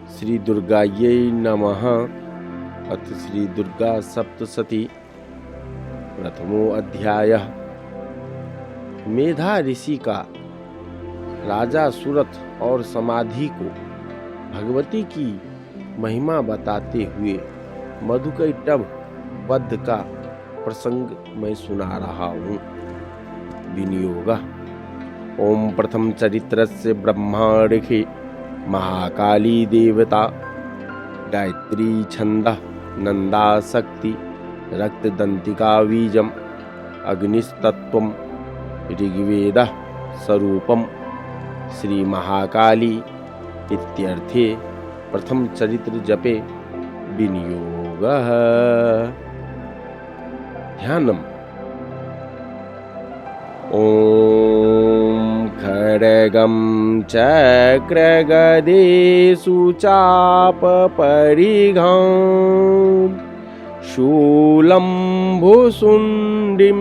श्री दुर्गायै नमः। अथ श्री दुर्गा सप्तशती। प्रथमो अध्यायः। मेधा ऋषि का राजा सुरथ और समाधि को भगवती की महिमा बताते हुए मधुकैटभ वध का प्रसंग मैं सुना रहा हूँ। विनियोगः। ओम प्रथम चरित्रस्य ब्रह्मांडे महाकाली देवता गायत्री छंदः नंदाशक्ति रक्तदंतिका बीजम अग्निस्तत्वम ऋग्वेदः स्वरूपम श्री महाकाली इत्यर्थे प्रथम चरित्र जपे विनियोगः। ध्यानम्। ओम खड्गं चक्रगदेषु चापपरिघं शूलं भुशुण्डिं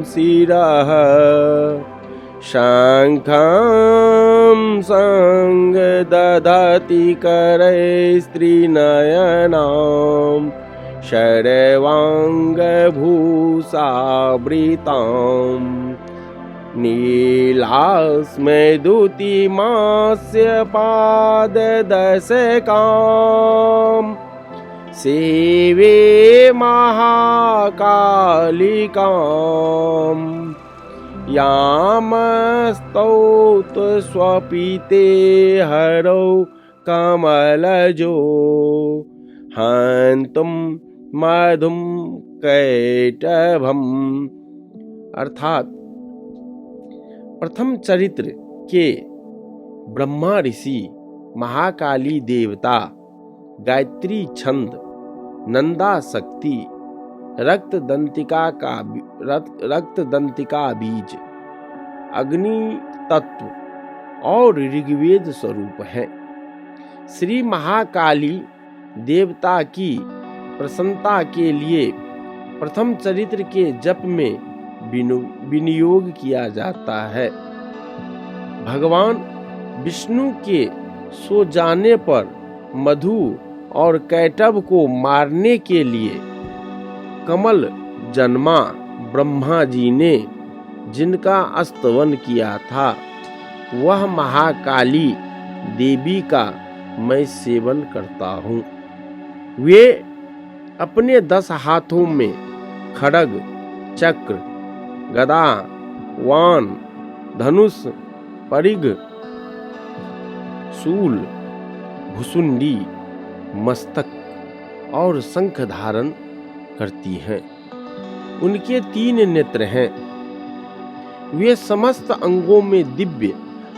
शिरः शङ्खं संदधति करैस्त्रिनयनां शर्वाङ्गभूषावृताम् नीलास्मैदुतिमास्य पाददशकाम् सेवे महाकालिकाम् यामस्तौत स्वपिते हरौ कमलजो हन्तुं मधुं कैटभम्। अर्थात प्रथम चरित्र के ब्रह्मा ऋषि महाकाली देवता गायत्री छंद नंदा शक्ति रक्तदंतिका बीज अग्नि तत्व और ऋग्वेद स्वरूप है। श्री महाकाली देवता की प्रसन्नता के लिए प्रथम चरित्र के जप में विनियोग किया जाता है। भगवान विष्णु के सो जाने पर मधु और कैटभ को मारने के लिए कमल जन्मा ब्रह्मा जी ने जिनका स्तवन किया था, वह महाकाली देवी का मैं सेवन करता हूँ। वे अपने 10 हाथों में खड्ग, चक्र, गदा, वान, धनुष, परिघ, शूल, भुसुंडी, मस्तक और शंख धारण करती हैं। उनके 3 नेत्र हैं। वे समस्त अंगों में दिव्य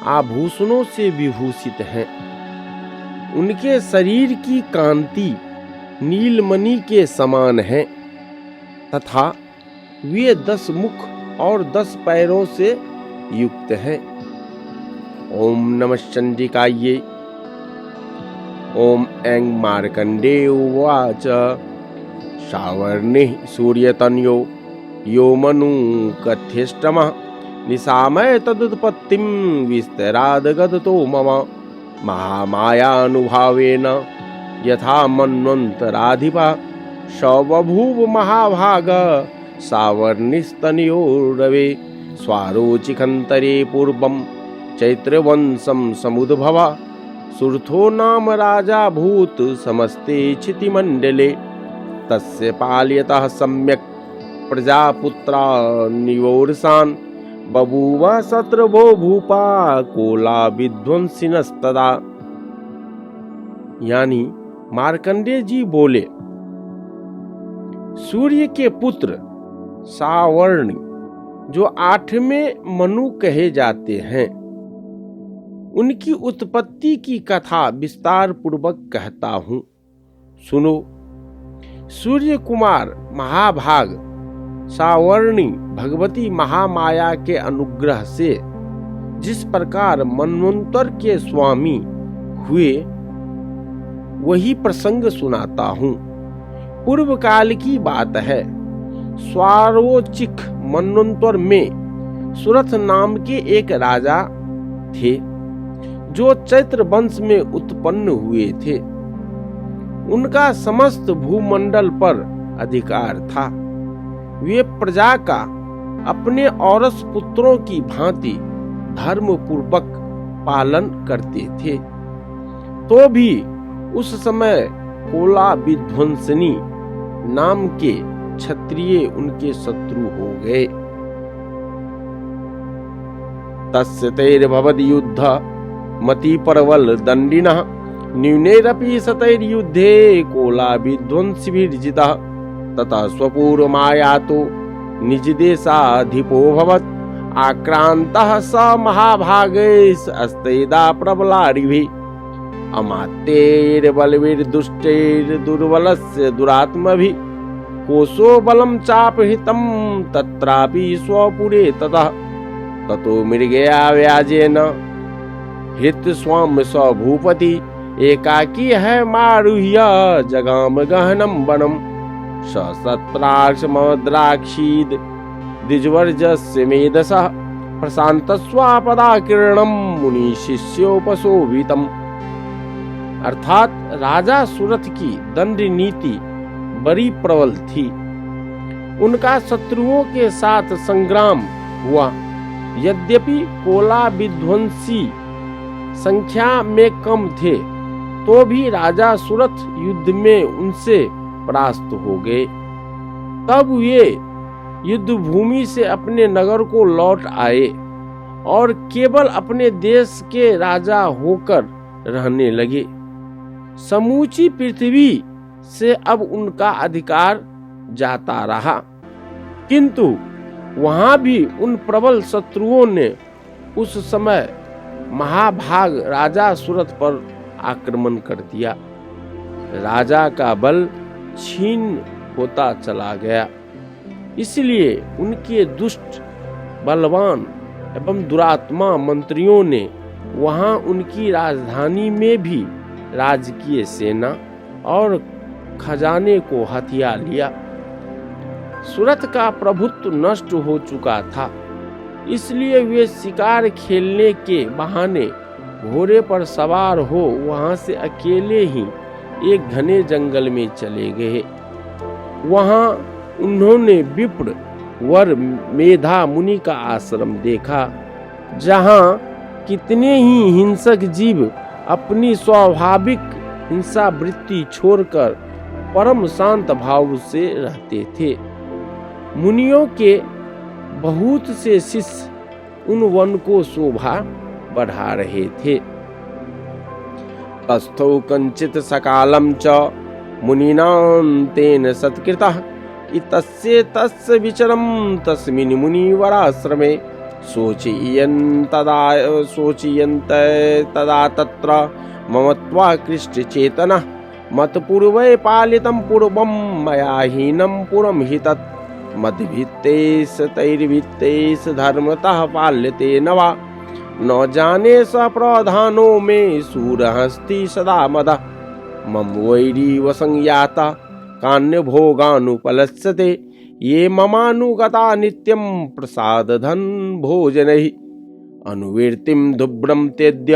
आभूषणों से विभूषित हैं। उनके शरीर की कांति नीलमणि के समान है तथा वे 10 मुख और 10 पैरों से युक्त है। ओम नमः चंडिकायै। ओम ऐं मार्कण्डेय उवाच सावर्णिः सूर्यतनयो यो मनु कथ्यष्टमः निशामय तदुत्पत्तिं विस्तरादगतो मम महामायानुभावेन यथा मन्वन्तराधिपा स बभूव महाभाग सावर्णिस्तनयोरवे स्वारोचिखन्तरे पूर्वं चैत्रवंशं समुद्भवा सुर्थो नाम राजा भूत समस्ते क्षितिमण्डले तस्य पाल्यतः सम्यक् प्रजापुत्रा निवोरसान् बभूव शत्रवो भूपा कोला विध्वंसिनस्तदा। यानी मार्कंडेय जी बोले, सूर्य के पुत्र सावर्ण जो 8वें मनु कहे जाते हैं, उनकी उत्पत्ति की कथा विस्तार पूर्वक कहता हूँ, सुनो। सूर्य कुमार महाभाग सावर्णी भगवती महामाया के अनुग्रह से जिस प्रकार मनवंतर के स्वामी हुए, वही प्रसंग सुनाता हूँ। पूर्व काल की बात है। स्वारोचिक मनवंतर में सुरथ नाम के एक राजा थे। जो चैत्र वंश में उत्पन्न हुए थे। उनका समस्त भूमंडल पर अधिकार था। वे प्रजा का अपने औरस पुत्रों की भांति धर्म पूर्वक पालन करते थे। तो भी उस समय कोला विध्वंसनी नाम के क्षत्रिय उनके शत्रु हो गए। तस्य तैर्भवद युद्ध मति परवल दंडिनः न्यूनेरपि सतैर्युद्धे कोला विध्वंसिभिर्जितः ततः स्वपूर्व मायातो निज देशाधिपोऽभवत् आक्रान्तः स महाभागैः अस्तेदा प्रबलारिभिः अमात्यैर्बलैर्दुष्टैर्दुर्बलस्य दुरात्मभिः कोशो बलं चापहृतं तत्रापि स्वपुरे ततो मृगया व्याजेन हृत स्वाम स भूपति एकाकी है मारुह्य जगाम गहनम वनम सत्प्राक्षमद्राक्षीद द्विजवर्जस्य मेधसः प्रशान्तस्वापदाकिरणं मुनि शिष्योपशोभितम्। अर्थात राजा सुरथ की दंड नीति बड़ी प्रबल थी। उनका शत्रुओं के साथ संग्राम हुआ। यद्यपि कोला विध्वंसी संख्या में कम थे, तो भी राजा सुरथ युद्ध में उनसे परास्त हो गए। तब वे युद्ध भूमि से अपने नगर को लौट आए और केवल अपने देश के राजा होकर रहने लगे। समूची पृथ्वी से अब उनका अधिकार जाता रहा, किंतु वहां भी उन प्रबल शत्रुओं ने उस समय महाभाग राजा सुरथ पर आक्रमण कर दिया। राजा का बल क्षीण होता चला गया। इसलिए उनके दुष्ट, बलवान एवं दुरात्मा मंत्रियों ने वहां उनकी राजधानी में भी राजकीय सेना और खजाने को हथिया लिया। सुरथ का प्रभुत्व नष्ट हो चुका था, इसलिए वे शिकार खेलने के बहाने घोड़े पर सवार हो वहां से अकेले ही एक घने जंगल में चले गए। वहां उन्होंने विप्र वर मेधा मुनि का आश्रम देखा, जहां कितने ही हिंसक जीव अपनी स्वाभाविक हिंसा वृत्ति छोड़कर परम शांत भाव से रहते थे। मुनियों के बहुत से शिष्य उन वन को शोभा बढ़ा रहे थे। तस्थौ कंचित सकालम च मुनीनां तेन सत्कृतः इतस्य तस्य विचरम तस्मिन् मुनिवराश्रमे सोचयन्त तदा तत्र ममत्वा कृष्ट चेतनः मत्पूर्वै पालितं पूर्वं मया हीनं पुरं हि तत् मद्भित्तेष तैर्भित्तेष धर्मतः पाल्यते न वा न जाने स प्रधानो मे सूरहस्ति सदा मदः मम वैरी वसंयाता कान्य भोगानुपलस्यते ये ममानुगता नित्यं प्रसादधन भोजनैः अनुवृत्तिं दुभ्रं त्यज्य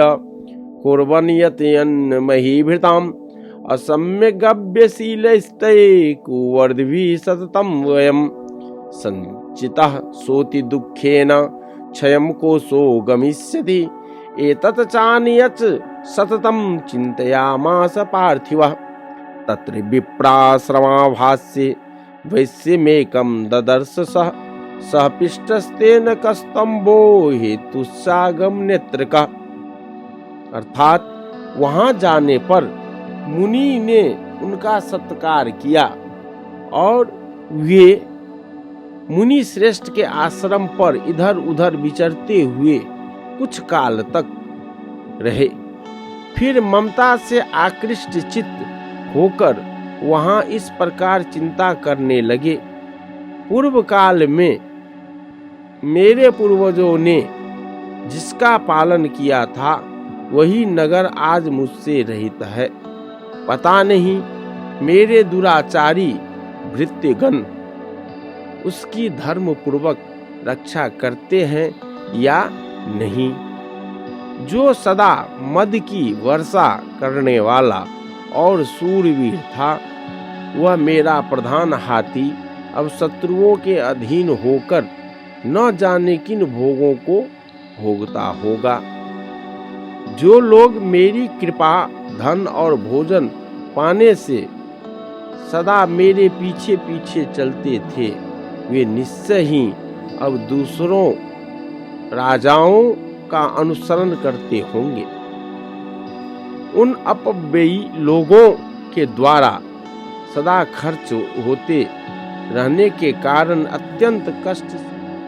कुर्वन् यत्यन्महीभृताम् असम्यगव्यशीलैस्ते कुवर्द्भिः सततं वयम् संचितः सोति दुःखेन क्षयं कोशो गमिष्यति एतत् चान्यच्च सततं चिन्तयामास पार्थिवः तत्र विप्राश्रमाभास्ये वैश्यमेकं ददर्श सह पिष्टस्तेन कस्तंभो हेतुस्सागम नेत्र का। अर्थात वहां जाने पर मुनि ने उनका सत्कार किया और वे मुनि श्रेष्ठ के आश्रम पर इधर उधर विचरते हुए कुछ काल तक रहे। फिर ममता से आकृष्ट चित्त होकर वहां इस प्रकार चिंता करने लगे, पूर्व काल में मेरे पूर्वजों ने जिसका पालन किया था वही नगर आज मुझसे रहित है। पता नहीं मेरे दुराचारी भृत्यगण उसकी धर्म पूर्वक रक्षा करते हैं या नहीं। जो सदा मद की वर्षा करने वाला और सूरवीर था, वह मेरा प्रधान हाथी अब शत्रुओं के अधीन होकर न जाने किन भोगों को भोगता होगा। जो लोग मेरी कृपा, धन और भोजन पाने से सदा मेरे पीछे पीछे चलते थे, वे निश्चय ही अब दूसरों राजाओं का अनुसरण करते होंगे। उन अपव्ययी लोगों के द्वारा सदा खर्च होते रहने के कारण अत्यंत कष्ट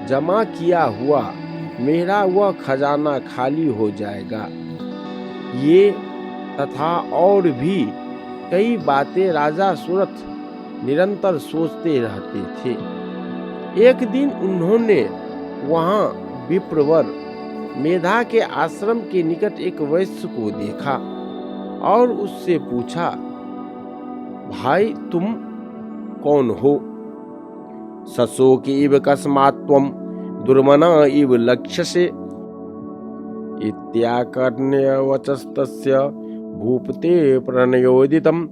जमा किया हुआ मेरा वह खजाना खाली हो जाएगा। ये तथा और भी कई बातें राजा सुरथ निरंतर सोचते रहते थे। एक दिन उन्होंने वहां विप्रवर मेधा के आश्रम के निकट एक वैश्य को देखा और उससे पूछा, भाई तुम कौन हो? सशोक इव कस्मात्त्वं दुर्मना इव लक्ष्यसे इत्याकर्ण्य वचस्तस्य भूपते प्रणयोदितं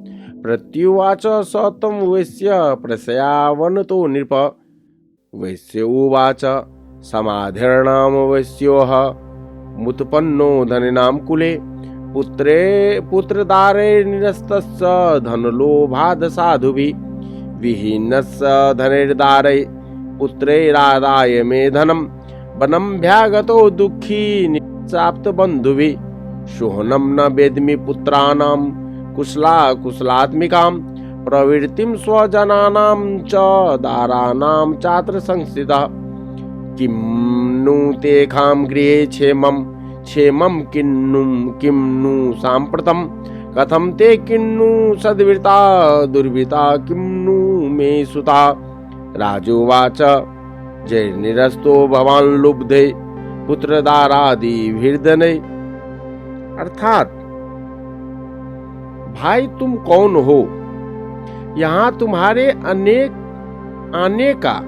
प्रत्युवाच स तं वैश्य प्रशयावनतो नृप। वैश्य उवाच समाधिर्नाम वैश्योः मुत्पन्नो धनिनां कुले पुत्रदारे निरस्तस्य धनलोभाद् साधुभिः विहीनस्य धनिर्दारे पुत्रैरादाय मे धनं वनम्भ्यागतो दुःखी निप्राप्त बन्धुभिः शोहनं न वेद्मि पुत्राणां कुशलात्मिकां प्रवृत्तिं स्वजनानां च दाराणां चात्र संस्थितः। किं नु तेषां गृहे क्षेमं किं नु साम्प्रतं कथं ते किं नु सद्वृता दुर्वृता किं नु मे सुता। राजोवाच जैर्निरस्तो भवान् लुब्धे पुत्रदारादिभिर्धने। अर्थात, भाई तुम कौन हो? यहाँ तुम्हारे आने का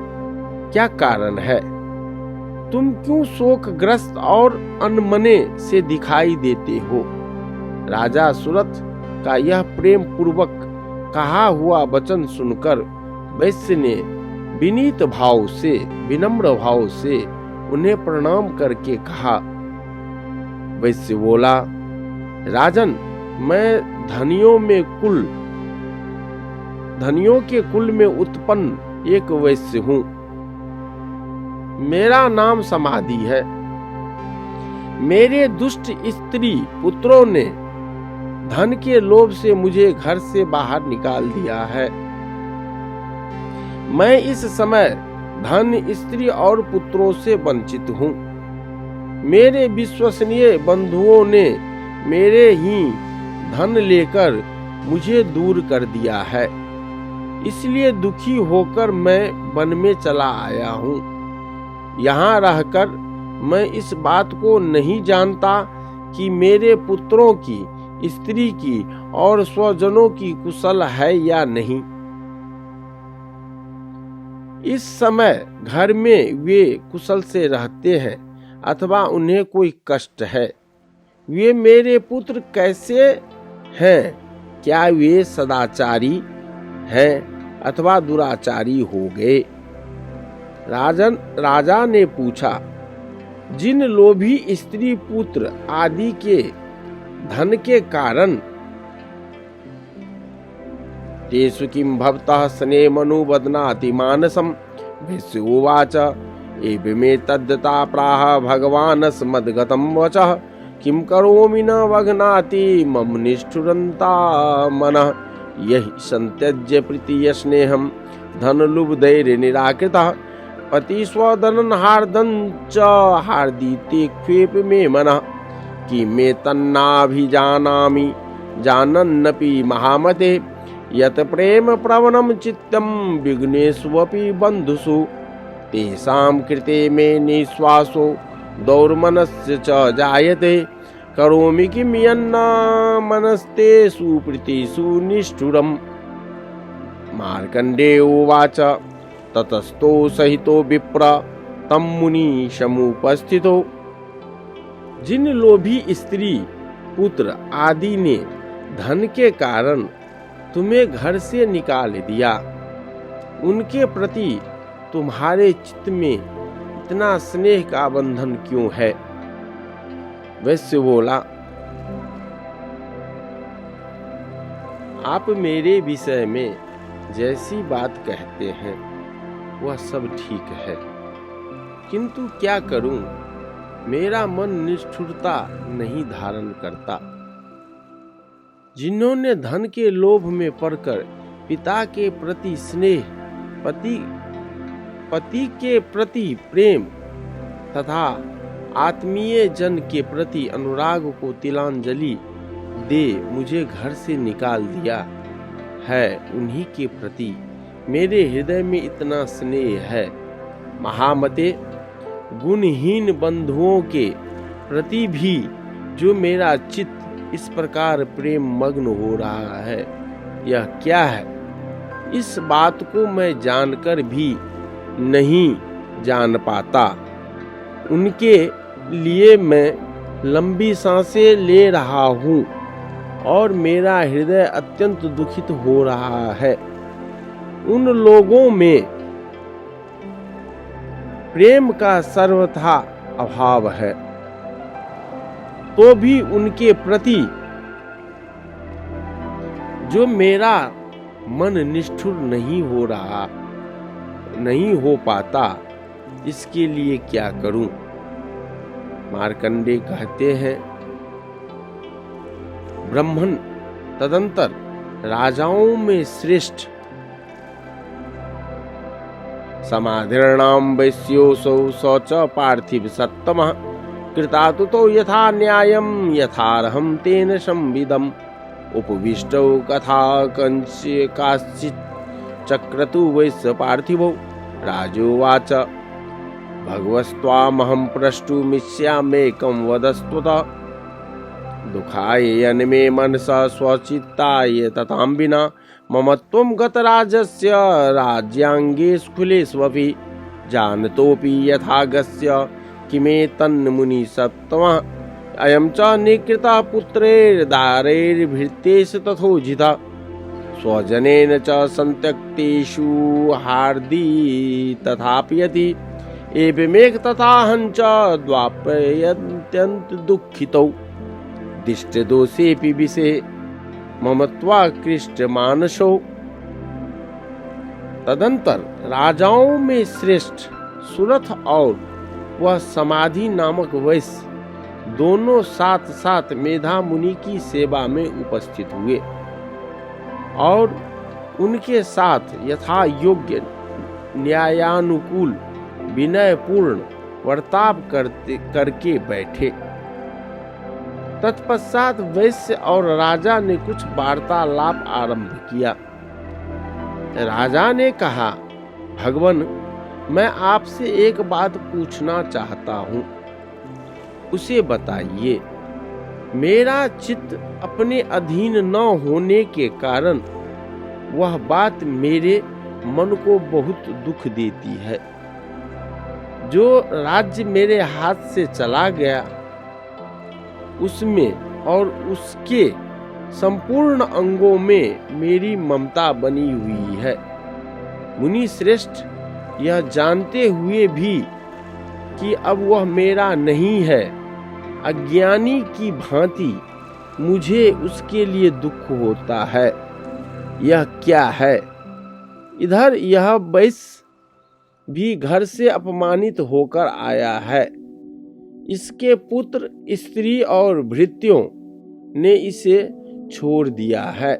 क्या कारण है? तुम क्यों शोकग्रस्त और अनमने से दिखाई देते हो? राजा सुरथ का यह प्रेम पूर्वक कहा हुआ वचन सुनकर वैश्य ने विनम्र भाव से उन्हें प्रणाम करके कहा। वैश्य बोला, राजन, मैं धनियों के कुल में उत्पन्न एक वैश्य हूँ। मेरा नाम समाधि है। मेरे दुष्ट स्त्री पुत्रों ने धन के लोभ से मुझे घर से बाहर निकाल दिया है। मैं इस समय धन, स्त्री और पुत्रों से वंचित हूँ। मेरे विश्वसनीय बंधुओं ने मेरे ही धन लेकर मुझे दूर कर दिया है। इसलिए दुखी होकर मैं वन में चला आया हूँ। यहाँ रहकर मैं इस बात को नहीं जानता कि मेरे पुत्रों की, स्त्री की और स्वजनों की कुशल है या नहीं। इस समय घर में वे कुशल से रहते हैं अथवा उन्हें कोई कष्ट है। वे मेरे पुत्र कैसे हैं? क्या वे सदाचारी हैं अथवा दुराचारी हो गए? राजा ने पूछा, जिन लोभी स्त्री पुत्र आदि के धन के कारण तेषु किं भवतः स्नेहमनु बध्नाति मानसम्। वैश्य उवाच एवमे तद्दता प्राह भगवानस् मद्गतं वचः किं करोमि न वघ्नाति मम निष्ठुरन्ता मनः। यहि संत्यज्य प्रीतिय स्नेहं धनलुब्धैर्निराकृतः पति स्वधनं हार्दं च हार्दिते क्वेप मे मनः। कि मे तन्नाभिजानामि जानन्नपि महामते यत् प्रेम प्रवणं चित्तं विघ्नेष्वपि बन्धुषु। तेषां कृते मे निःश्वासो दौर्मनस्य च जायते करोमि किं यन्न मनस्तेषु प्रीतिषु निष्ठुरम्। मार्कण्डेय उवाच ततस्तो सहितो विप्र तं मुनि समुपस्थितो जिन लोभी स्त्री पुत्र आदि ने धन के कारण तुम्हें घर से निकाल दिया, उनके प्रति तुम्हारे चित्त में इतना स्नेह का बंधन क्यों है? वैश्य बोला, आप मेरे विषय में जैसी बात कहते हैं वह सब ठीक है, किंतु क्या करूं, मेरा मन निष्ठुरता नहीं धारण करता। जिन्होंने धन के लोभ में पड़कर पिता के प्रति स्नेह, पति के प्रति प्रेम तथा आत्मीय जन के प्रति अनुराग को तिलांजलि दे मुझे घर से निकाल दिया है, उन्हीं के प्रति मेरे हृदय में इतना स्नेह है। महामते, गुणहीन बंधुओं के प्रति भी जो मेरा चित्त इस प्रकार प्रेम मग्न हो रहा है, यह क्या है? इस बात को मैं जानकर भी नहीं जान पाता। उनके लिए मैं लंबी सांसें ले रहा हूँ और मेरा हृदय अत्यंत दुखित हो रहा है। उन लोगों में प्रेम का सर्वथा अभाव है, तो भी उनके प्रति जो मेरा मन निष्ठुर नहीं हो पाता, इसके लिए क्या करूं? मार्कंडेय कहते हैं, ब्राह्मण तदंतर राजाओं में श्रेष्ठ समाधिर्णाम वैश्योऽसौ स च पार्थिव सत्तमः कृतातुतो यथा न्यायं यथार्हं तेन संविदम् उपविष्टौ कथा काश्चित् चक्रतु वैश्य पार्थिवौ राजोवाच भगवस्त्वामहं प्रष्टुमिष्याम्येकं वदस्त्वत दुःखाय यन्मे मनसा स्वचित्ताय ततां विना मम त्वं गतराजस्य राज्याङ्गे स्खुलेष्वपि जानतोऽपि यथागस्य किमेतन्मुनि सप्तमः अयं च निकृता पुत्रैर्दारैर्भृत्यैष तथोजिता स्वजनेन च सन्त्यक्तेषु हार्दी तथापि यति एवमेक तथाहं च द्वापयत्यन्त दुःखितौ दिष्टदोषेऽपि विषे मम त्वाकृष्ट मानसो। तदंतर राजाओं में श्रेष्ठ सुरथ और वह समाधि नामक वैश्य दोनों साथ साथ मेधा मुनि की सेवा में उपस्थित हुए और उनके साथ यथा योग्य न्यायानुकूल विनयपूर्ण वर्ताव करके बैठे। तत्पश्चात वैश्य और राजा ने कुछ वार्तालाप आरंभ किया। राजा ने कहा, भगवन, मैं आपसे एक बात पूछना चाहता हूँ, उसे बताइए। मेरा चित्त अपने अधीन न होने के कारण वह बात मेरे मन को बहुत दुख देती है। जो राज्य मेरे हाथ से चला गया, उसमें और उसके संपूर्ण अंगों में मेरी ममता बनी हुई है। मुनि श्रेष्ठ, यह जानते हुए भी कि अब वह मेरा नहीं है, अज्ञानी की भांति मुझे उसके लिए दुख होता है। यह क्या है? इधर यह वैश्य भी घर से अपमानित होकर आया है। इसके पुत्र, स्त्री और भृत्यों ने इसे छोड़ दिया है।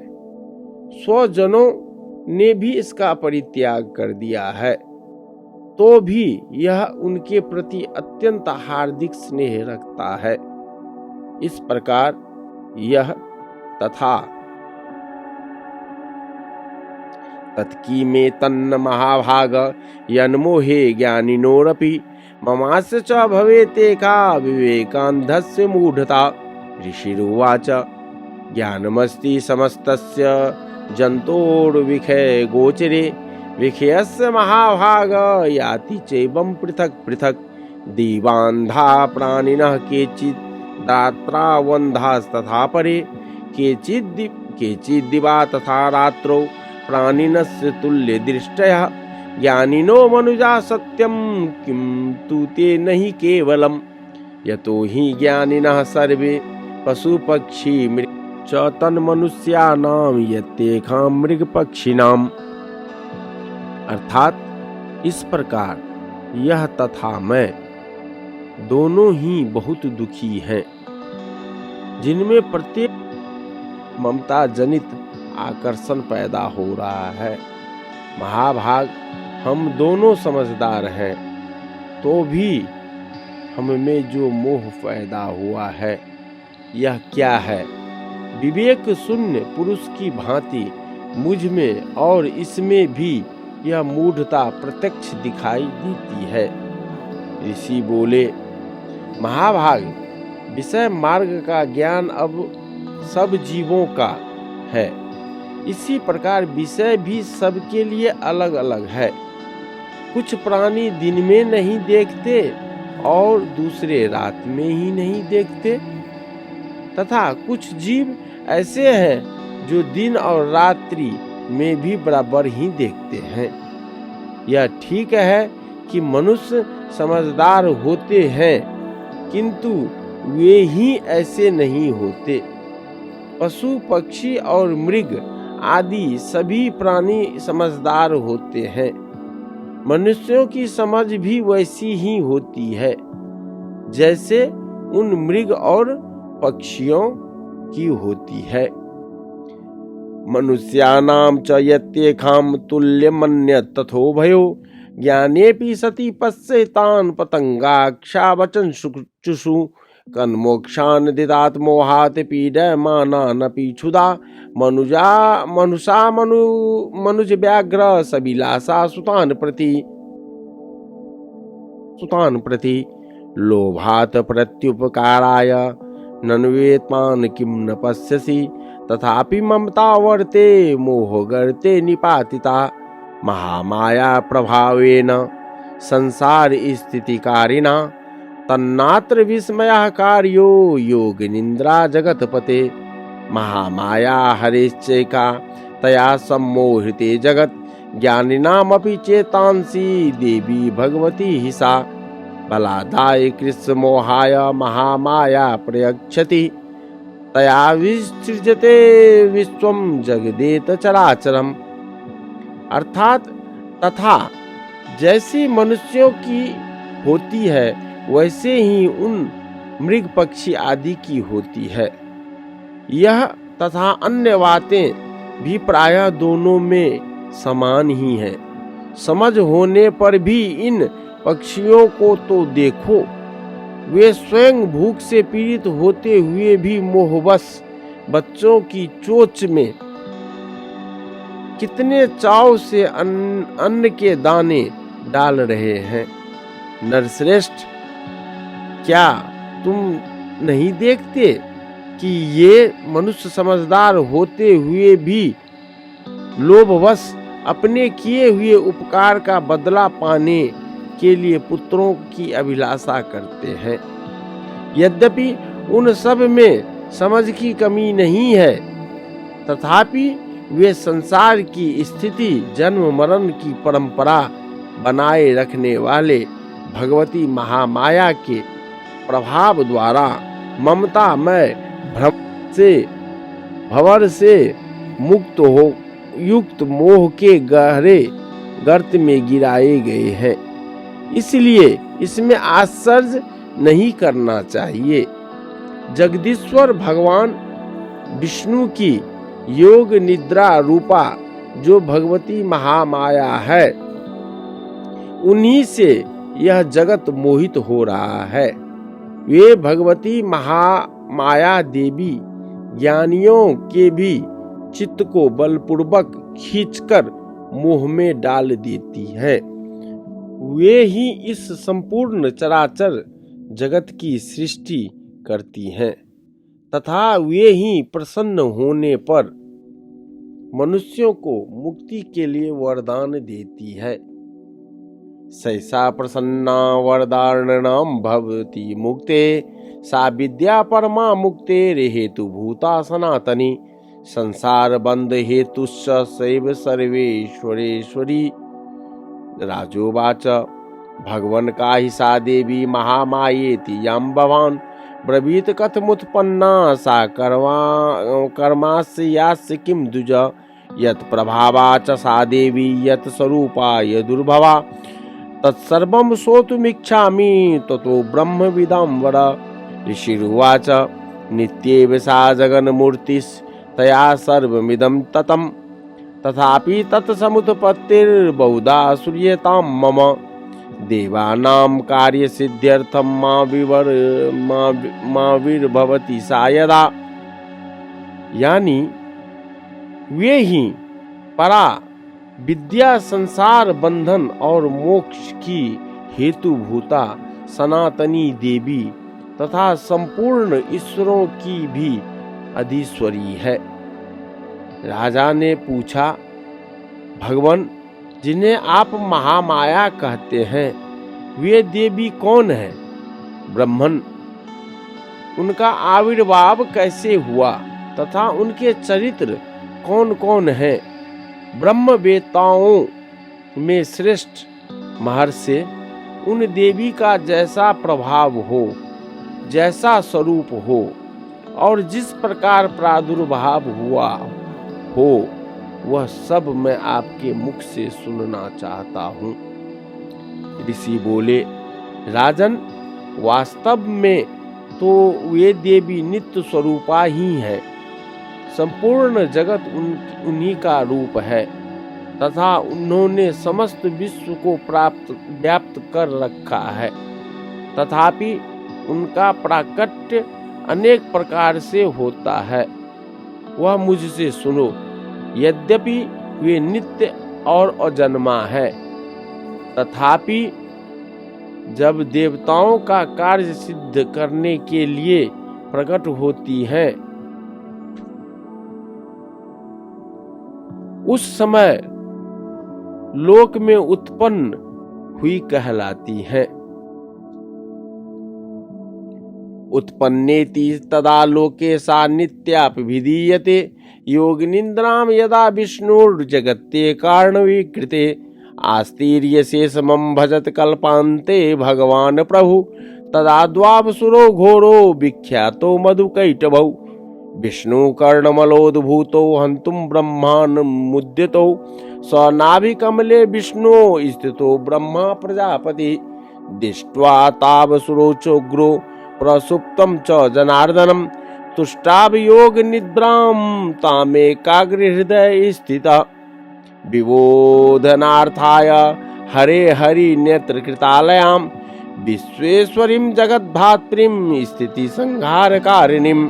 स्वजनों ने भी इसका परित्याग कर दिया है, तो भी यह उनके प्रति अत्यंत हार्दिक स्नेह रखता है। इस प्रकार यह तथा तत्की में तन्न महाभाग यन्मोहे ज्ञानिनोरपि ममास्य च भवेतेका विवेकान्धस्य मूढता। ऋषिरुवाच ज्ञानमस्ति समस्तस्य जन्तोर्विषये गोचरे विषयस्य महाभाग याति चैवं पृथक् पृथक्। दीवान्धा प्राणिनः केचित् दात्रावन्धास्तथा परे केचिद्दिवा तथा रात्रौ प्राणिनस्य तुल्य दृष्टयः ज्ञानिनो मनुजा सत्यं किं तु ते नहि केवलम् यतो हि ज्ञानिनः सर्वे पशु पक्षी मृग च तन्मनुष्याणां यत्तेषां मृग पक्षिणाम्। अर्थात इस प्रकार यह तथा मैं दोनों ही बहुत दुखी हैं, जिनमें प्रत्येक ममता जनित आकर्षण पैदा हो रहा है। महाभाग, हम दोनों समझदार हैं, तो भी हम में जो मोह पैदा हुआ है यह क्या है? विवेक शून्य पुरुष की भांति मुझ में और इसमें भी यह मूढ़ता प्रत्यक्ष दिखाई देती है। ऋषि बोले, महाभाग, विषय मार्ग का ज्ञान अब सब जीवों का है। इसी प्रकार विषय भी सबके लिए अलग अलग है। कुछ प्राणी दिन में नहीं देखते और दूसरे रात में ही नहीं देखते, तथा कुछ जीव ऐसे हैं जो दिन और रात्रि में भी बराबर ही देखते हैं। यह ठीक है कि मनुष्य समझदार होते हैं, किंतु वे ही ऐसे नहीं होते। पशु पक्षी और मृग आदि सभी प्राणी समझदार होते हैं। मनुष्यों की समझ भी वैसी ही होती है जैसे उन मृग और पक्षियों की होती है। मनुष्याणां च यत्येषां तुल्यमन्यत् तथोभयो ज्ञानेऽपि सति पश्येतान् पतंगाक्षा वचंसुषु कन्मोक्षान् दिदात् मोहात् पीड्यमानानपि क्षुधा मनुज व्याघ्र सविलासा सुतान् प्रति लोभात् प्रत्युपकाराय नन्वेत्मान् किं न पश्यसि तथापि ममता वर्ते मोहगर्ते निपातिता महामाया प्रभावेन संसार स्थितिकारिणा तन्नात्र विस्मयः कार्यो योग निन्द्रा जगतपते महामाया हरेश्चैका तया सम्मोहिते जगत् ज्ञानिनामपि चेतांसि देवी भगवती हि सा बलादाय कृष्ण मोहाय महामाया प्रयच्छति तया विसृजते विश्वम जगदेत चराचरम। अर्थात तथा जैसी मनुष्यों की होती है वैसे ही उन मृग पक्षी आदि की होती है। यह तथा अन्य बातें भी प्रायः दोनों में समान ही हैं। समझ होने पर भी इन पक्षियों को तो देखो, वे स्वयं भूख से पीड़ित होते हुए भी मोहवश बच्चों की चोंच में कितने चाव से अन्न के दाने डाल रहे हैं। नरश्रेष्ठ, क्या तुम नहीं देखते कि ये मनुष्य समझदार होते हुए भी लोभवश अपने किए हुए उपकार का बदला पाने के लिए पुत्रों की अभिलाषा करते हैं? यद्यपि उन सब में समझ की कमी नहीं है, तथापि वे संसार की स्थिति जन्म मरण की परंपरा बनाए रखने वाले भगवती महामाया के प्रभाव द्वारा ममता में भंवर से मुक्त हो युक्त मोह के गहरे गर्त में गिराए गए हैं। इसलिए इसमें आश्चर्य नहीं करना चाहिए। जगदीश्वर भगवान विष्णु की योग निद्रा रूपा जो भगवती महामाया है, उन्हीं से यह जगत मोहित हो रहा है। वे भगवती महामाया देवी ज्ञानियों के भी चित्त को बलपूर्वक खींचकर मोह में डाल देती है। वे ही इस संपूर्ण चराचर जगत की सृष्टि करती हैं तथा वे ही प्रसन्न होने पर मनुष्यों को मुक्ति के लिए वरदान देती है। सहसा प्रसन्ना वरदार्णनां भवति मुक्ते सा विद्या परमा मुक्तेर हेतु भूता सनातनी संसार बंध हेतुश्च सैव सर्वेश्वरेश्वरी। राजोवाच भगवन् काहि सा देवी महामायेति यं भवान् ब्रवीत कथमुत्पन्ना सा कर्मास्य यास्य किं द्विज यत् प्रभावा च सा देवी यत् स्वरूपा यदुर्भवा तत्सर्वं श्रोतुमिच्छामि ततो ब्रह्मविदां वद। ऋषिरुवाच नित्येव सा जगन्मूर्तिस्तया सर्वमिदं ततं तथापि तत्समुत्पत्तिर्बहुधा श्रूयतां मम देवानां कार्यसिद्ध्यर्थं माविर्भवति सा यदा। यानी वे ही परा विद्या संसार बंधन और मोक्ष की हेतुभूता सनातनी देवी तथा संपूर्ण ईश्वरों की भी अधीश्वरी है। राजा ने पूछा, भगवान जिन्हें आप महामाया कहते हैं वे देवी कौन है? ब्रह्मन, उनका आविर्भाव कैसे हुआ तथा उनके चरित्र कौन कौन है? ब्रह्मवेताओं में श्रेष्ठ महर्षि उन देवी का जैसा प्रभाव हो, जैसा स्वरूप हो और जिस प्रकार प्रादुर्भाव हुआ हो वह सब मैं आपके मुख से सुनना चाहता हूँ। ऋषि बोले, राजन वास्तव में तो वे देवी नित्य स्वरूपा ही है। संपूर्ण जगत उन्हीं का रूप है तथा उन्होंने समस्त विश्व को व्याप्त कर रखा है। तथापि उनका प्राकट्य अनेक प्रकार से होता है, वह मुझसे सुनो। यद्यपि वे नित्य और अजन्मा है, तथापि जब देवताओं का कार्य सिद्ध करने के लिए प्रकट होती हैं, उस समय लोक में उत्पन्न हुई कहलाती है। उत्पन्नेति तदा लोके सा नित्यापविधीयते योगिनिन्द्रां यदा विष्णुर्जगत्ते कारणविकृते आस्तीर्यशेषमं भजत कल्पान्ते भगवान् प्रभु तदा द्वावसुरो घोरो विख्यातो मधुकैटभौ विष्णु कर्णमलोद्भूतो हन्तुं ब्रह्मान् मुद्यतो स नाभिकमले विष्णु स्थितो ब्रह्मा प्रजापति दृष्ट्वा तावसुरोचोग्रो प्रसुप्तं च जनार्दनं तुष्टावयोग निद्रां तामेकाग्र हृदय स्थिता विबोधनार्थाय हरे हरि नेत्र कृतालयां विश्वेश्वरीं जगद्धात्रीं स्थिति संहारकारिणीं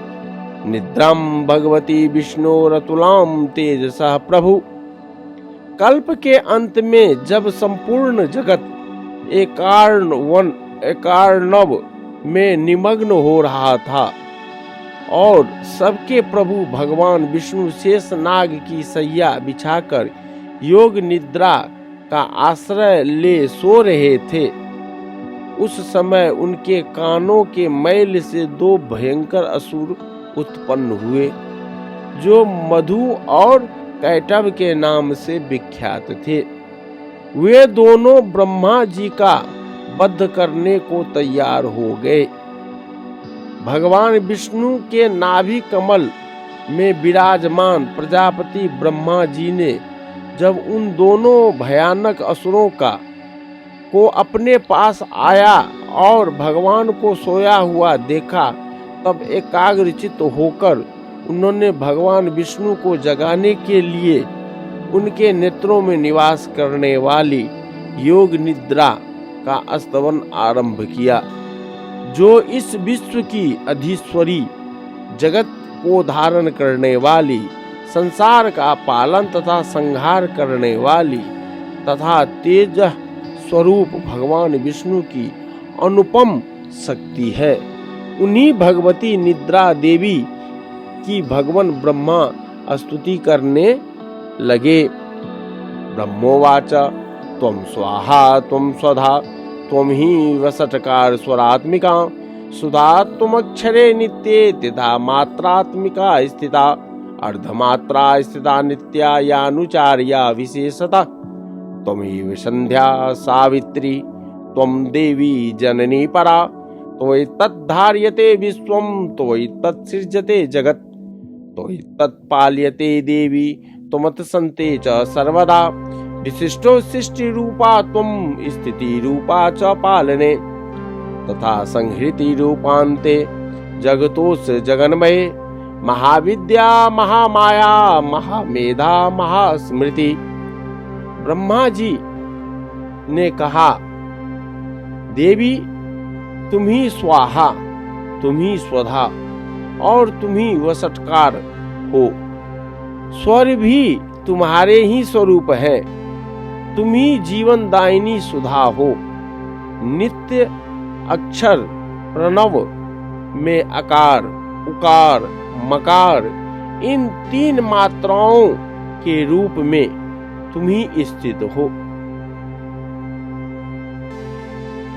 निद्रां भगवती विष्णोरतुलां तेजसः प्रभु। कल्प के अंत में जब संपूर्ण जगत एकार्णव में निमग्न हो रहा था और सबके प्रभु भगवान विष्णु शेष नाग की सैया बिछाकर योग निद्रा का आश्रय ले सो रहे थे, उस समय उनके कानों के मैल से दो भयंकर असुर उत्पन्न हुए जो मधु और कैटभ के नाम से विख्यात थे। वे दोनों ब्रह्मा जी का वध करने को तैयार हो गए। भगवान विष्णु के नाभि कमल में विराजमान प्रजापति ब्रह्मा जी ने जब उन दोनों भयानक असुरों को अपने पास आया और भगवान को सोया हुआ देखा, तब एकाग्रचित्त होकर उन्होंने भगवान विष्णु को जगाने के लिए उनके नेत्रों में निवास करने वाली योग निद्रा का स्तवन आरंभ किया, जो इस विश्व की अधीश्वरी, जगत को धारण करने वाली, संसार का पालन तथा संहार करने वाली तथा तेज स्वरूप भगवान विष्णु की अनुपम शक्ति है। उन्हीं भगवती निद्रा देवी की भगवान ब्रह्मा स्तुति करने लगे। ब्रह्मोवाच त्वं स्वाहा त्वं स्वधा त्वं ही वसटकार स्वरात्मिका सुधा तुमक्षरे नित्ये तिथा मात्रात्मिका स्थिता अर्धमात्रा स्थिता नित्या यानुचार्या विशेषता त्वमेव संध्या सावित्री त्वं देवी जननी परा त्वयि तद्धार्यते विश्वं त्वयि तत्सृज्यते जगत् त्वयि तत्पाल्यते देवी त्वमत्सन्ते च सर्वदा विशिष्टो सृष्टि रूपा त्वं स्थिति रूपा च पालने तथा संहृति रूपान्ते जगतोस जगन्मये महाविद्या महामाया महामेधा महास्मृति। ब्रह्मा जी ने कहा, देवी तुम ही स्वाहा, तुम ही स्वधा और तुम ही वसटकार हो। स्वर भी तुम्हारे ही स्वरूप है। तुम ही जीवन दायिनी सुधा हो। नित्य अक्षर प्रणव में अकार उकार मकार इन तीन मात्राओं के रूप में तुम ही स्थित हो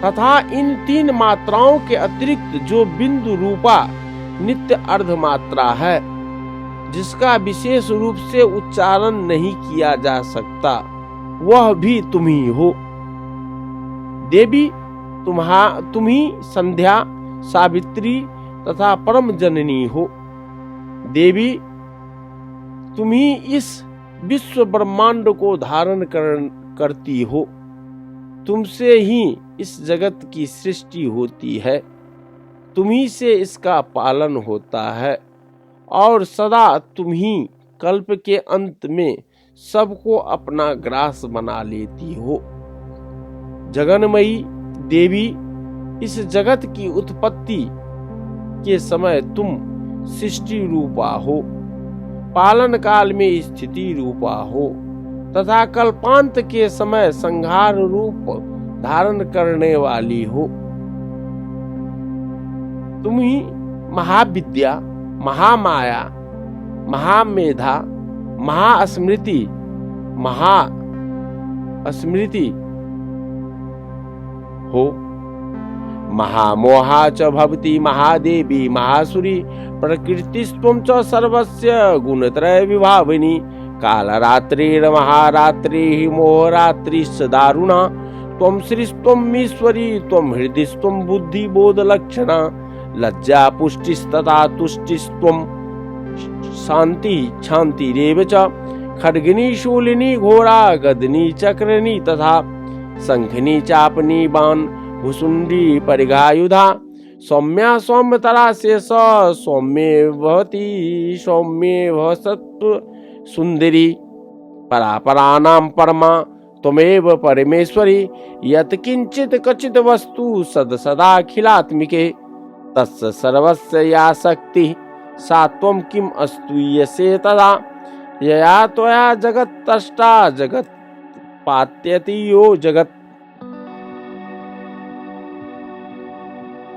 तथा इन तीन मात्राओं के अतिरिक्त जो बिंदु रूपा नित्य अर्ध मात्रा है जिसका विशेष रूप से उच्चारण नहीं किया जा सकता वह भी तुम ही हो। देवी तुम ही संध्या सावित्री तथा परम जननी हो। देवी तुम ही इस विश्व ब्रह्मांड को धारण करती हो। तुमसे ही इस जगत की सृष्टि होती है। तुम ही से इसका पालन होता है और सदा तुम ही कल्प के अंत में सबको अपना ग्रास बना लेती हो। जगन्मयी देवी इस जगत की उत्पत्ति के समय तुम सृष्टि रूपा हो, पालन काल में स्थिति रूपा हो तथा कल्पांत के समय संहार रूप धारण करने वाली हो। तुम ही महाविद्या महामाया महामेधा महास्मृति हो। महामोहा च भवति महादेवी महासुरी प्रकृतिस्त्वं च सर्वस्य गुणत्रय विभाविनी कालरात्रिर् महारात्रिः मोहरात्रिश्च दारुणा त्वं श्रीस्त्वं ईश्वरी त्वं हृदिस्त्वं बुद्धिबोधलक्षणा लज्जा पुष्टिस्तथा तुष्टिस्त्वं शान्ति क्षान्तिरेव च खड्गिनी शूलिनी घोड़ा गदनी चक्रनी तथा शंखनी चापनी बाण भुसुंडी परिघायुधा सौम्या सौम्यतरा शेष सौम्ये भवति सौम्ये भवसत्व सुंदरी परापरानां परमा त्वमेव परमेश्वरी यत् किंचित कचित वस्तु सद सदाखिलात्मिके तस्य सर्वस्य या शक्ति सा त्वं किम अस्तु यसे तदा यया त्वया जगत् तष्टा जगत् पात्यति यो जगत्।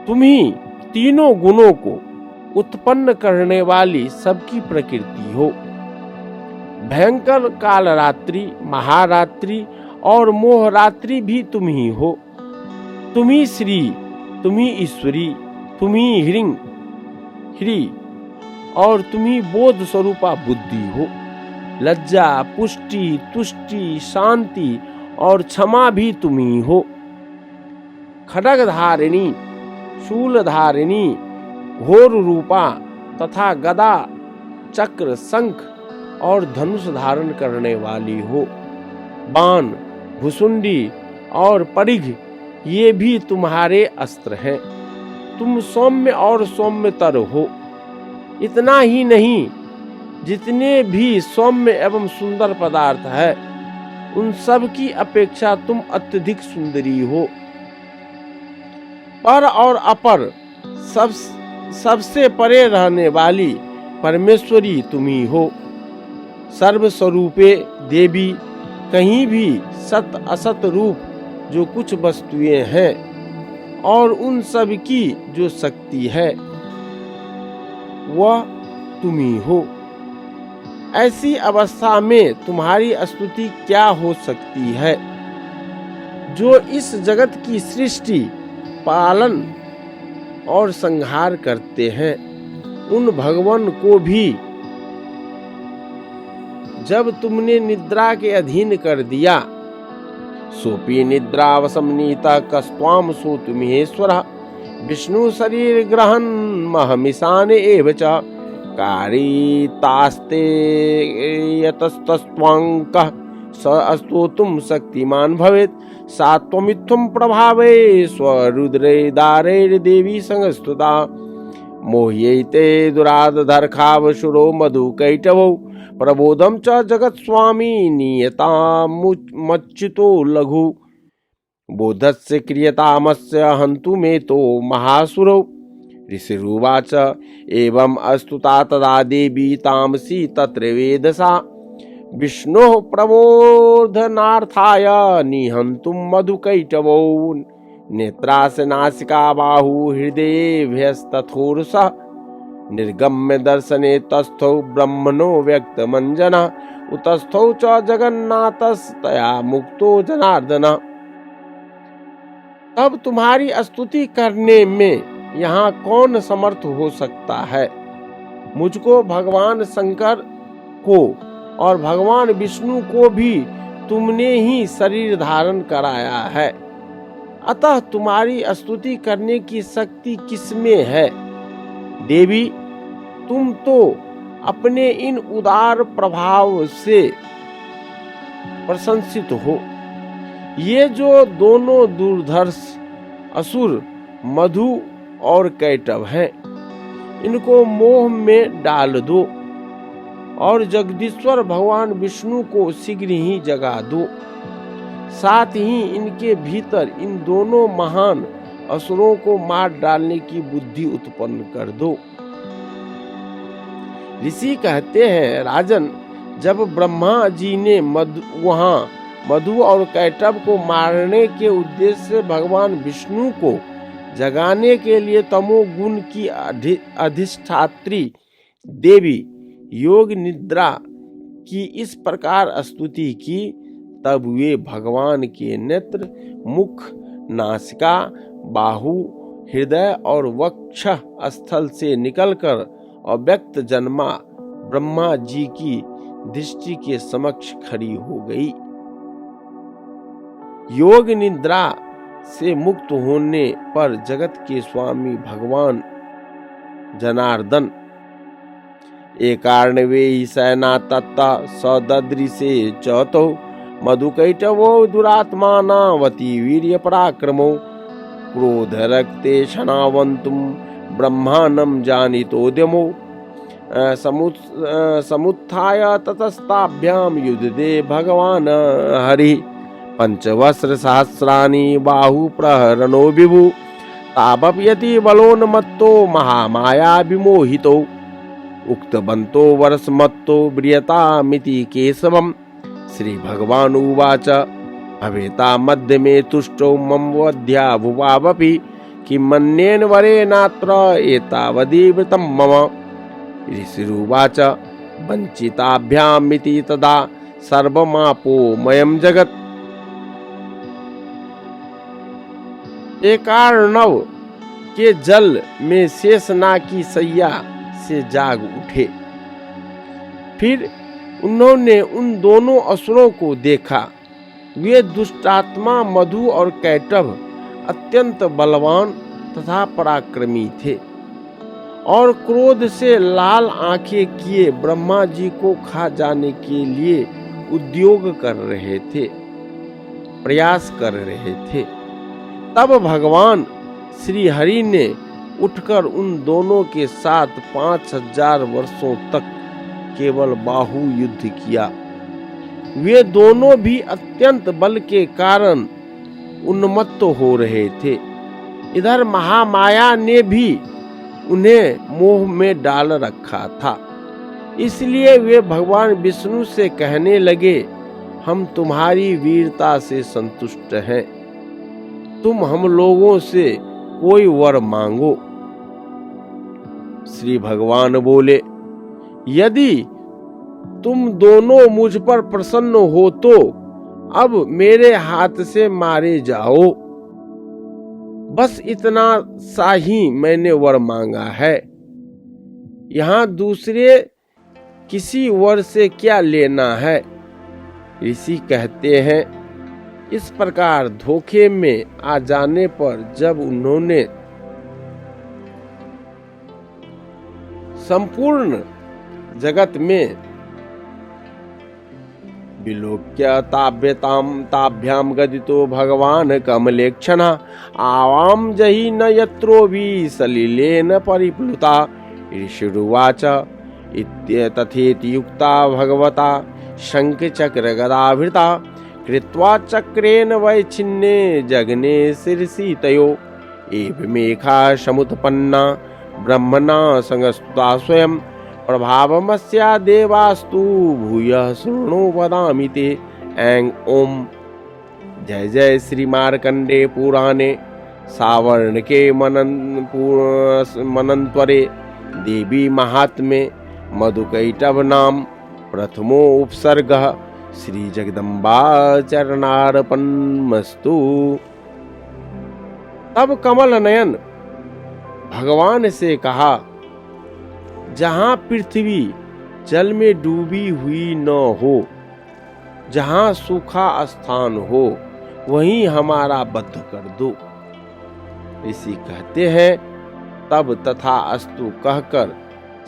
तुम ही तीनों गुणों को उत्पन्न करने वाली सबकी प्रकृति हो। भयंकर कालरात्रि महारात्रि और मोहरात्रि भी तुम ही हो। तुम ही श्री तुम ही ईश्वरी तुम ही ह्री और तुम ही बोध स्वरूपा बुद्धि हो। लज्जा पुष्टि तुष्टि शांति और क्षमा भी तुम ही हो। खड्ग धारिणी शूल धारिणी घोर रूपा तथा गदा चक्र शंख और धनुष धारण करने वाली हो। बाण भुसुंडी और परिघ ये भी तुम्हारे अस्त्र हैं। तुम सौम्य और सौम्यतर हो। इतना ही नहीं, जितने भी सौम्य एवं सुंदर पदार्थ है उन सब की अपेक्षा तुम अत्यधिक सुंदरी हो। पर और अपर सबसे परे रहने वाली परमेश्वरी तुम ही हो। सर्वस्वरूपे देवी कहीं भी सत असत रूप जो कुछ वस्तुएं हैं और उन सब की जो शक्ति है वह तुम ही हो। ऐसी अवस्था में तुम्हारी स्तुति क्या हो सकती है? जो इस जगत की सृष्टि पालन और संहार करते हैं, उन भगवान को भी जब तुमने निद्रा के अधीन कर दिया, सोपी निद्रावसम नीता कस्त्वाम सोतुमेश्वर विष्णु शरीर ग्रहण महमिशान एव च कारितास्ते यतस्तस्त्वांकः स अस्तोतुम शक्तिमान भवेत् सात्वमित्थुम प्रभावे स्वरुद्रे दारे देवी संस्तुता मोह्यैते दुराधर्खावशुरो मधुकैटवौ प्रबोधम च जगत स्वामी नियतामुच्युतो लघु बोधस्य क्रियतामस्य हन्तु मे तो महासुरौ ऋषिरुवाच एवं अस्तुता तदा देवी तामसी तत्र वेदसा विष्णोः प्रबोधनार्थाय निहन्तुं मधुकैटवौ नेत्रास्य नासिका बाहु हृदयेभ्यस्तथोरुषः निर्गम्य दर्शने तस्थौ ब्रह्मणो व्यक्तमञ्जना उतस्थौ च जगन्नाथस्तया मुक्तो जनार्दन। तब तुम्हारी स्तुति करने में यहाँ कौन समर्थ हो सकता है? मुझको भगवान शंकर को और भगवान विष्णु को भी तुमने ही शरीर धारण कराया है, अतः तुम्हारी स्तुति करने की शक्ति किसमें है? देवी, तुम तो अपने इन उदार प्रभाव से प्रशंसित हो। ये जो दोनों दुर्धर्ष असुर मधु और कैटव हैं, इनको मोह में डाल दो और जगदीश्वर भगवान विष्णु को शीघ्र ही जगा दो। साथ ही इनके भीतर इन दोनों महान असुरों को मार डालने की बुद्धि उत्पन्न कर दो। ऋषि कहते हैं, राजन, जब ब्रह्मा जी ने मधु और कैटव को मारने के उद्देश्य से भगवान विष्णु को जगाने के लिए तमोगुण की अधिष्ठात्री देवी योग निद्रा की इस प्रकार स्तुति की, तब वे भगवान के नेत्र, मुख, नासिका, बाहु, हृदय और वक्ष स्थल से निकलकर अव्यक्त जन्मा ब्रह्मा जी की दृष्टि के समक्ष खड़ी हो गई। योग निद्रा से मुक्त होने पर जगत के स्वामी भगवान जनार्दन एकार्णवे सेना तत्ता सदृशे चतो मधुकैटवो दुरात्मानावती वीर्य पराक्रमो क्रोध रक्ते शनावंतुम ब्रह्मांडं जानितोद्यमो समुत्थाय ततस्ताभ्याम युद्धे भगवान हरि पंचवस्त्र सहस्राणि बाहु प्रहरणो विभु तावप्यति बलोन्मत्तो महामाया विमोहितो उक्तवन्तो वर्षमत्तो ब्रियतामिति केशवम्। श्री भगवान उवाच भवेता मध्य में तुष्टो मम वध्या भुवावपि किमन्येन वरेणात्र एतावदीवृतं मम। ऋषिरुवाच वञ्चिताभ्यामिति तदा सर्वमापोमयं जगत्। एकार्णव के जल में शेषनाग की सैया से जाग उठे। फिर उन्होंने उन दोनों असुरों को देखा। वे दुष्टात्मा मधु और कैटव अत्यंत बलवान तथा पराक्रमी थे और क्रोध से लाल आंखें किए ब्रह्मा जी को खा जाने के लिए उद्योग कर रहे थे, प्रयास कर रहे थे। तब भगवान श्री हरि ने उठकर उन दोनों के साथ 5000 वर्षों तक केवल बाहु युद्ध किया। वे दोनों भी अत्यंत बल के कारण उन्मत्त हो रहे थे। इधर महामाया ने भी उन्हें मोह में डाल रखा था। इसलिए वे भगवान विष्णु से कहने लगे, हम तुम्हारी वीरता से संतुष्ट हैं, तुम हम लोगों से कोई वर मांगो। श्री भगवान बोले, यदि तुम दोनों मुझ पर प्रसन्न हो तो अब मेरे हाथ से मारे जाओ। बस इतना सा ही मैंने वर मांगा है, यहाँ दूसरे किसी वर से क्या लेना है। ऋषि कहते हैं, इस प्रकार धोखे में आ जाने पर जब उन्होंने संपूर्ण जगत में विलोक्य ताभ्याम गदितो भगवान कमलेक्षण आवाम जहि न यत्रो भी सलिलेन परिप्लुता ऋषिरुवाच तथेति युक्ता भगवता शंख चक्र गदाभृता कृत्वा चक्रेण वैच्छिन्ने जगने शिरसि तयो एवमेखा समुत्पन्ना ब्रह्मणा संगस्तुता स्वयं प्रभावमस्या देवास्तु भूयः शृणु वदामि ते। ऐं ओम। जय जय श्री मार्कंडे पुराणे सावर्णिके मनन्त्वरे देवी महात्म्ये मधुकैटभ नाम प्रथमो उपसर्गः श्री जगदम्बा चरणार्पणमस्तु। तब कमल नयन भगवान से कहा, जहां पृथ्वी जल में डूबी हुई न हो, जहां सूखा स्थान हो, वहीं हमारा बद्ध कर दो। ऋषि कहते हैं, तब तथा अस्तु कहकर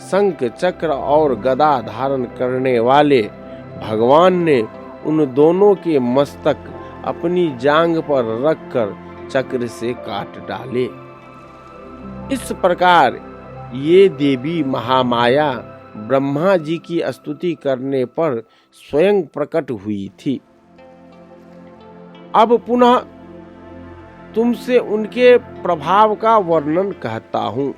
शंख चक्र और गदा धारण करने वाले भगवान ने उन दोनों के मस्तक अपनी जांग पर रखकर चक्र से काट डाले। इस प्रकार ये देवी महामाया ब्रह्मा जी की स्तुति करने पर स्वयं प्रकट हुई थी। अब पुनः तुमसे उनके प्रभाव का वर्णन कहता हूँ।